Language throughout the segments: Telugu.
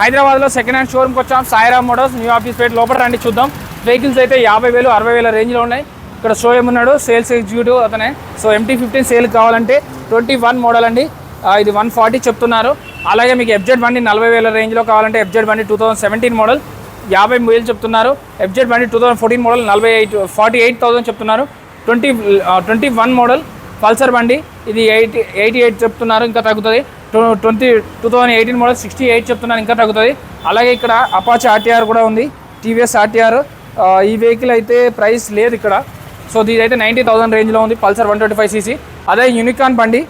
హైదరాబాద్లో సెకండ్ హ్యాండ్ షోరూమ్కి వచ్చాం. సాయిరామ్ మోటార్స్, న్యూ ఆఫీస్ పేట. లోపల రండి చూద్దాం. వెహికల్స్ అయితే 50,000 60,000 రేంజ్లో ఉన్నాయి. ఇక్కడ షో ఏమున్నాడు, సేల్స్ ఎగ్జిక్యూటివ్ అతనే. సో MT-15 సేల్ కావాలంటే 21 మోడల్ అండి. ఇది 140 చెప్తున్నారు. అలాగే మీకు FZ బండి 40,000 రేంజ్లో కావాలంటే FZ బండి 2017 మోడల్ 50,000 చెప్తున్నారు. FZ బండి 2014 మోడల్ 48,000 చెప్తున్నారు. 21 మోడల్ పల్సర్ బండి ఇది 88 చెప్తున్నారు, ఇంకా తగ్గుతుంది. 2018 మోడల్ 68 చెప్తున్నారు, ఇంకా తగ్గుతుంది. అలాగే ఇక్కడ అపాచీ RTR కూడా ఉంది, TVS RTR. ఈ వెహికల్ అయితే ప్రైస్ లేదు ఇక్కడ. సో దీదైతే 90,000 రేంజ్లో ఉంది, పల్సర్ 125cc. అదే యూనికాన్ బండి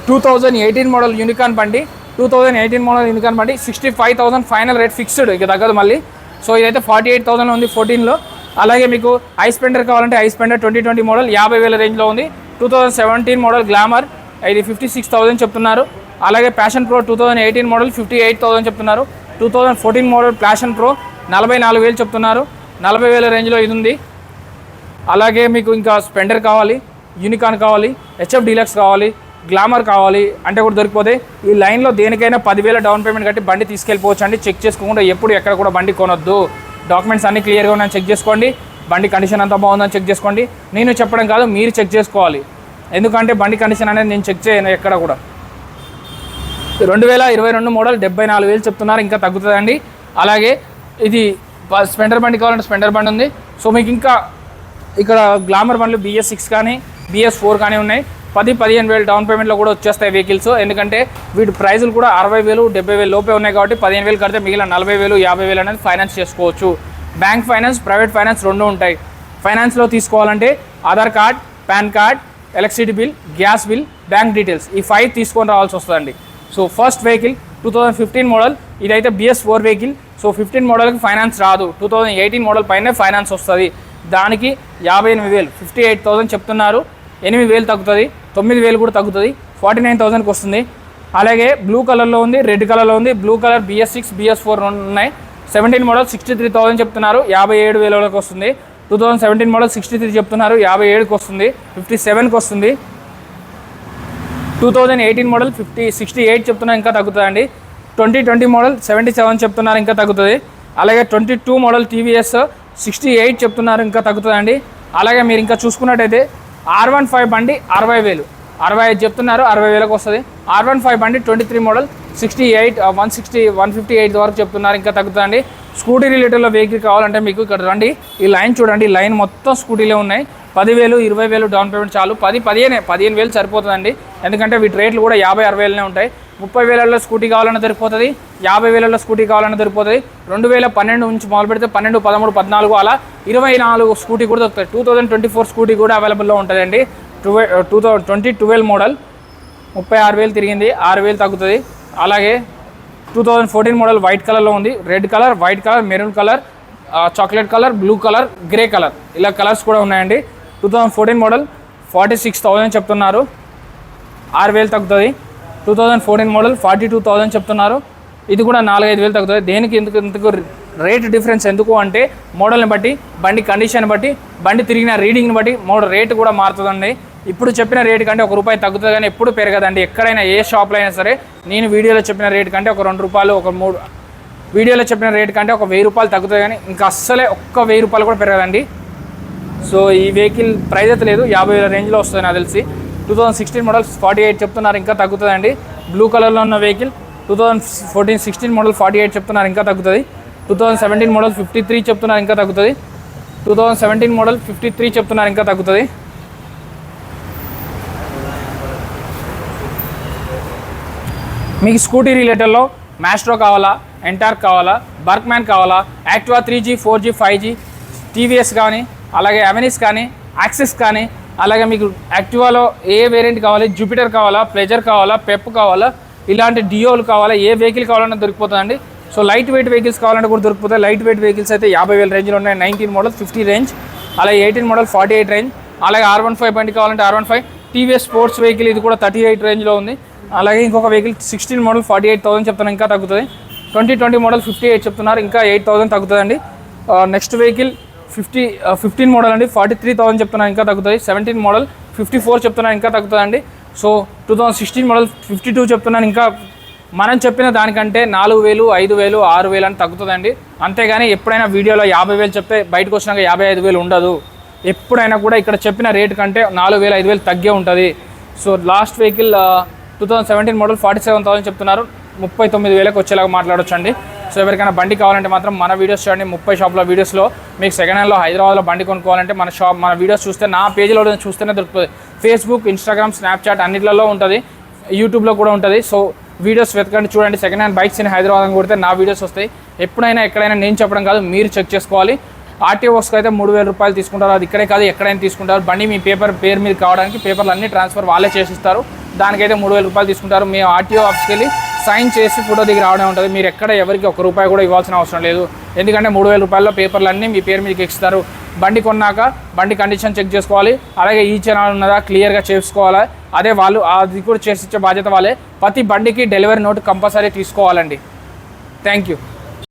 2018 మోడల్ యూనికాన్ బండి 65,000 ఫైనల్ రేట్ ఫిక్స్డ్, ఇక తగ్గదు మళ్ళీ. సో ఇదైతే 48,000 ఉంది 14లో. అలాగే మీకు ఐ స్పెండర్ కావాలంటే ఐ స్పెండర్ 2020 మోడల్ 50,000 రేంజ్లో ఉంది. 2017 మోడల్ గ్లామర్ ఇది 56,000 చెప్తున్నారు. అలాగే ప్యాషన్ ప్రో 2018 మోడల్ 58,000 చెప్తున్నారు. 2014 మోడల్ ప్యాషన్ ప్రో 44,000 చెప్తున్నారు. 40,000 రేంజ్లో ఇది ఉంది. అలాగే మీకు ఇంకా స్పెండర్ కావాలి, యూనికాన్ కావాలి, HF డీలక్స్ కావాలి, గ్లామర్ కావాలి అంటే కూడా దొరికిపోతే ఈ లైన్లో దేనికైనా 10,000 డౌన్ పేమెంట్ కట్టి బండి తీసుకెళ్ళిపోవచ్చు అండి. చెక్ చేసుకోకుండా ఎప్పుడు ఎక్కడ కూడా బండి కొనొద్దు. డాక్యుమెంట్స్ అన్నీ క్లియర్గా ఉన్నాయని చెక్ చేసుకోండి. బండి కండిషన్ అంతా బాగుందని చెక్ చేసుకోండి. నేను చెప్పడం కాదు, మీరు చెక్ చేసుకోవాలి. ఎందుకంటే బండి కండిషన్ అనేది నేను చెక్ చేయను ఎక్కడ కూడా. 2022 మోడల్ 74,000 చెప్తున్నారు, ఇంకా తగ్గుతుందండి. అలాగే ఇది స్పెండర్ బండి కావాలంటే స్పెండర్ బండి ఉంది. సో మీకు ఇంకా ఇక్కడ గ్లామర్ బండ్లు BS6 కానీ BS4 కానీ ఉన్నాయి. 10-15,000 డౌన్ పేమెంట్లో కూడా వచ్చేస్తాయి వెహికల్స్. ఎందుకంటే వీటి ప్రైజులు కూడా 60,000 70,000 లోపే ఉన్నాయి కాబట్టి 15,000 కడితే మిగిలిన 40,000 50,000 అనేది ఫైనాన్స్ చేసుకోవచ్చు. బ్యాంక్ ఫైనాన్స్, ప్రైవేట్ ఫైనాన్స్ రెండు ఉంటాయి. ఫైనాన్స్లో తీసుకోవాలంటే Aadhaar card, pan card, electricity bill, gas bill, bank details ఈ 5 తీసుకొని రావాల్సి వస్తుందండి. సో ఫస్ట్ వెహికల్ 2015 మోడల్, ఇదైతే BS4 వెహికల్. సో 15 మోడల్కి ఫైనాన్స్ రాదు, 2018 మోడల్ పైనే ఫైనాన్స్ వస్తుంది. దానికి 58,000 58,000 చెప్తున్నారు. 8,000 తగ్గుతుంది, 9,000 కూడా తగ్గుతుంది, 49,000కి వస్తుంది. అలాగే బ్లూ కలర్లో ఉంది, రెడ్ కలర్లో ఉంది. బ్లూ కలర్ BS6 BS4 ఉన్నాయి. 17 మోడల్ 63,000 చెప్తున్నారు, 57,000కి వస్తుంది. 2017 మోడల్ 63 చెప్తున్నారు, 57కి వస్తుంది, 57కి వస్తుంది. 2018 మోడల్ 68 చెప్తున్నారు, ఇంకా తగ్గుతుందండి. 2020 మోడల్ 77 చెప్తున్నారు, ఇంకా తగ్గుతుంది. అలాగే 22 మోడల్ TVS 68 చెప్తున్నారు, ఇంకా తగ్గుతుందండి. అలాగే మీరు ఇంకా చూసుకున్నట్టయితే R15 బండి 60,000 65 చెప్తున్నారు, 60,000కి వస్తుంది. R15 బండి 23 మోడల్ 68 160 158 వరకు చెప్తున్నారు, ఇంకా తగ్గుతుందండి. స్కూటీ రిలేటెడ్లో వెహికల్ కావాలంటే మీకు ఇక్కడ రండి. ఈ లైన్ చూడండి, ఈ లైన్ మొత్తం స్కూటీలే ఉన్నాయి. 10,000 20,000 డౌన్ పేమెంట్ చాలు. 15,000 సరిపోతుందండి. ఎందుకంటే వీటి రేట్లు కూడా 50-60,000 ఉంటాయి. 30,000లో స్కూటీ కావాలన్నా దొరికిపోతుంది, 50,000లో స్కూటీ కావాలన్నా దొరికిపోతుంది. 2012 నుంచి మొదలు పెడితే 12, 13, 14 అలా 24 స్కూటీ కూడా దొరుకుతాయి. 2024 స్కూటీ కూడా అవైలబుల్లో ఉంటుందండి. 2012 మోడల్ 36,000 తిరిగింది, 6,000 తగ్గుతుంది. అలాగే 2014 మోడల్ వైట్ కలర్లో ఉంది. Red colour, white colour, maroon colour, chocolate colour, blue colour, grey colour ఇలా కలర్స్ కూడా ఉన్నాయండి. 2014 మోడల్ 46,000 చెప్తున్నారు, 6,000 తగ్గుతుంది. 2014 మోడల్ 42,000 చెప్తున్నారు, ఇది కూడా 4-5,000 తగ్గుతుంది. దేనికి ఎందుకు రేట్ డిఫరెన్స్ ఎందుకు అంటే మోడల్ని బట్టి, బండి కండిషన్ బట్టి, బండి తిరిగిన రీడింగ్ని బట్టి మోడల్ రేటు కూడా మారుతుందండి. ఇప్పుడు చెప్పిన రేటు కంటే ₹1 తగ్గుతుంది కానీ ఎప్పుడు పెరగదండి. ఎక్కడైనా ఏ షాప్లో అయినా సరే నేను వీడియోలో చెప్పిన రేటు కంటే ఒక ₹2 ఒక 3 వీడియోలో చెప్పిన రేటు కంటే ఒక ₹1,000 తగ్గుతుంది కానీ ఇంకా అస్సలే ఒక్క ₹1,000 కూడా పెరగదండి. సో ఈ వెహికల్ ప్రైస్ అయితే లేదు, 50,000 రేంజ్లో వస్తుంది నాకు తెలిసి. 2016 మోడల్ 48 చెప్తున్నారు, ఇంకా తగ్గుతుందండి. బ్లూ కలర్లో ఉన్న వెహికల్ 2016 మోడల్ 48 చెప్తున్నారు, ఇంకా తగ్గుతుంది. 2017 మోడల్ 53 చెప్తున్నారు, ఇంకా తగ్గుతుంది. 2017 మోడల్ 53 చెప్తున్నారు, ఇంకా తగ్గుతుంది. మీకు స్కూటీ రిలేటెడ్లో మ్యాస్ట్రో కావాలా, ఎంటార్క్ కావాలా, బర్క్మ్యాన్ కావాలా, Activa 3G 4G 5G TVS కానీ, అలాగే అవెనిస్ కానీ, యాక్సెస్ కానీ, అలాగే మీకు యాక్టివాలో ఏ వేరియంట్ కావాలి, జూపిటర్ కావాలా, ప్లెజర్ కావాలా, పెప్ కావాలా, ఇలాంటి డియోలు కావాలా, ఏ వెహికల్ కావాలన్నా దొరికిపోతుందండి. సో లైట్ వెయిట్ వెహికల్స్ కావాలంటే కూడా దొరికిపోతాయి. లైట్ వెయిట్ వెహికల్స్ అయితే 50,000 రేంజ్లో ఉన్నాయి. 19 మోడల్ 50 రేంజ్, అలాగే 18 మోడల్ 48 రేంజ్, అలాగే R15 బండి కావాలంటే R15, TVS స్పోర్ట్స్ వెహికల్ ఇది కూడా 38 రేంజ్లో ఉంది. అలాగే ఇంకొక వెహికల్ 16 మోడల్ 48,000 చెప్తున్నారు, ఇంకా తగ్గుతుంది. 2020 మోడల్ 58 చెప్తున్నారు, ఇంకా 8,000 తగ్గుతుందండి. నెక్స్ట్ వెహికల్ 15 మోడల్ అండి 43,000 చెప్తున్నారు, ఇంకా తగ్గుతుంది. 17 మోడల్ 54 చెప్తున్నారు, ఇంకా తగ్గుతుందండి. సో 2016 మోడల్ 52 చెప్తున్నాను, ఇంకా మనం చెప్పిన దానికంటే 4,000, 5,000, 6,000 అని తగ్గుతుందండి. అంతేగాని ఎప్పుడైనా వీడియోలో 50,000 చెప్తే బయటకు వచ్చినాక 55,000 ఉండదు. ఎప్పుడైనా కూడా ఇక్కడ చెప్పిన రేటు కంటే 4,000, 5,000 తగ్గే ఉంటుంది. సో లాస్ట్ వెహికల్ 2017 మోడల్ 47,000 చెప్తున్నారు. 39,000కి వచ్చేలాగా మాట్లాడొచ్చండి. సో ఎవరికైనా బండి కావాలంటే మాత్రం మన వీడియోస్ చూడండి. 30 షాపుల వీడియోస్లో మీకు సెకండ్ హ్యాండ్లో హైదరాబాద్లో బండి కొనుక్కోవాలంటే మన వీడియోస్ చూస్తే, నా పేజీలో చూస్తేనే దొరుకుతుంది. ఫేస్బుక్, ఇన్స్టాగ్రామ్, స్నాప్చాట్ అన్నిట్లలో ఉంటుంది, యూట్యూబ్లో కూడా ఉంటుంది. సో వీడియోస్ వెతకండి, చూడండి. Second hand bikes in Hyderabad అని కొడితే నా వీడియోస్ వస్తాయి. ఎప్పుడైనా ఎక్కడైనా నేను చెప్పడం కాదు, మీరు చెక్ చేసుకోవాలి. ఆర్టీఓస్కి అయితే 3,000 రూపాయలు తీసుకుంటారు. అది ఇక్కడే కాదు, ఎక్కడైనా తీసుకుంటారు. బండి మీ పేరు మీద కావడానికి పేపర్లు అన్ని ట్రాన్స్ఫర్ వాళ్ళే చేసిస్తారు. దానికైతే 3,000 రూపాయలు తీసుకుంటారు. మీ ఆర్టీఓ ఆఫీస్కి వెళ్ళి సైన్ చేసి ఫోటో దిగి రావడం ఉంటుంది. మీరు ఎక్కడ ఎవరికి 1 రూపాయి కూడా ఇవ్వాల్సిన అవసరం లేదు. ఎందుకంటే 3,000 రూపాయల పేపర్లు అన్నీ మీ పేరు మీదకి ఇస్తారు. బండి కొన్నాక బండి కండిషన్ చెక్ చేసుకోవాలి. అలాగే ఈ ఛానల్ ఉన్నదా క్లియర్గా చేసుకోవాలి. అదే వాళ్ళు అది కూడా చేసిచ్చే బాధ్యత వాళ్ళే. ప్రతి బండికి డెలివరీ నోట్ కంపల్సరీ తీసుకోవాలండి. Thank you.